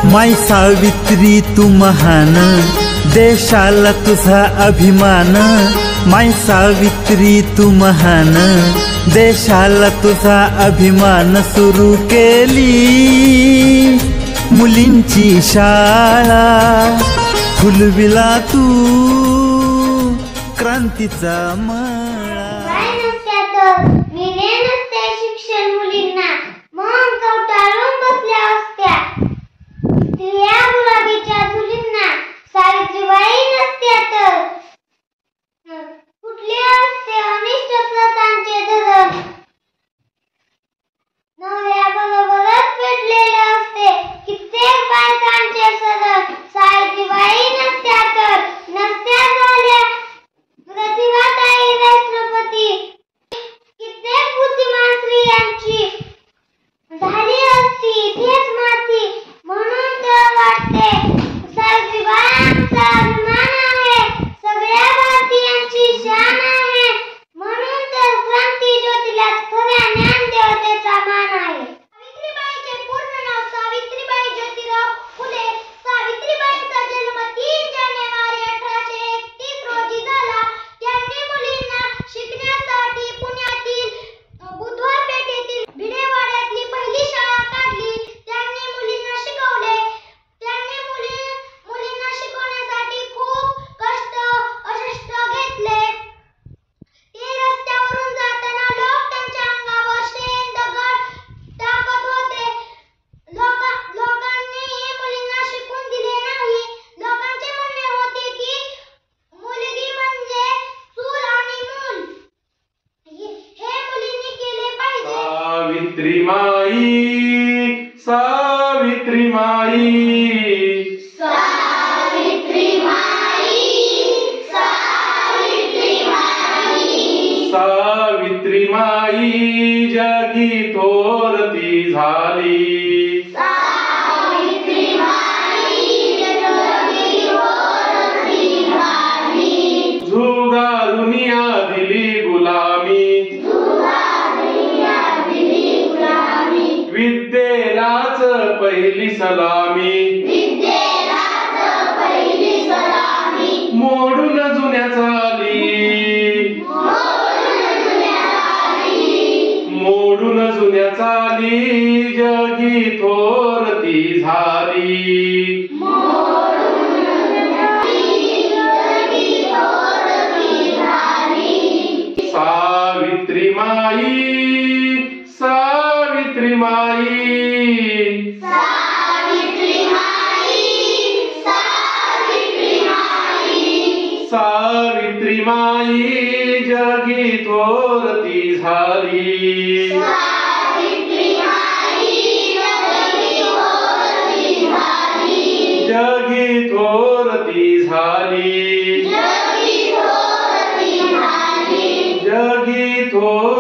माई सावित्री तू महान, देशाला तुझा अभिमान। माई सावित्री तू महान, देशाला तुझा अभिमान। सुरू केली मुलींची शाळा, फुलविला तू क्रांतीचा मळा। शिक्षण मुलींना मग कवटाळून बसल्या असत्या, स्त्रिया गुलाबीच्या झुलींना सावित्रीबाई नसत्या तर कुठले असते अनिष्ट प्रथांचे धरण। नवऱ्याबरोबरच पेटलेले असते कित्येक बायकांचे सदन। सावित्रीबाई नसत्या तर नसत्या झाल्या प्रतिभाताई राष्ट्रपती, कित्येक बुद्धिमान स्त्रियांची झाली असती इथेच माती। म्हणून तर वाटते सावित्रीबाईंचा अभिमान आहे, सगळ्या भारतीयांची शान आहे। म्हणून तर क्रांती ज्योतीलाच खऱ्या ज्ञानदेवतेचा मान आहे। सावित्रीबाईंचे पूर्ण नाव सावित्रीबाई ज्योतिराव फुले। सावित्रीबाईंचा जन्म 3 जानेवारी 1831 रोजी झाला। त्यांनी मुलींना शिकण्यासाठी पुण्यातील बुधवार पेठेतील भिडेवाड्यातली पहिली शाळा काढली। त्यांनी मुलींना शिकवले। त्यांनी मुलींना शिकवण्यासाठी खूप कष्ट घेतले। ते रस्त्यावरून जाताना लोक त्यांच्या अंगावर शेण दगड टाकत होते। लोकांनी मुलींना शिकून दिले नाही। लोकांचे म्हणणे होते की मुलगी म्हणजे चूल आणि मूल, हे मुलींनी केले पाहिजे। सावित्री माई, सावित्री माई, सावित्री माई, सावित्री माई, सावित्री माई जगी थोरती झाली। सावित्री माई जगी थोरती झाली। झुगारुनिया दिली गुलामी, विद्येलाच पहिली सलामी। मोडून जुन्या चाली, मोडून जुन्या चाली जगी थोरती झाली। सावित्री माई, सावित्री माई, सावित्री माई, सावित्री माई, सावित्री माई जगी थोरती झाली। सावित्री माई जगी थोरती झाली। जगी थोरती झाली, जगी थोरती झाली। जगी थोर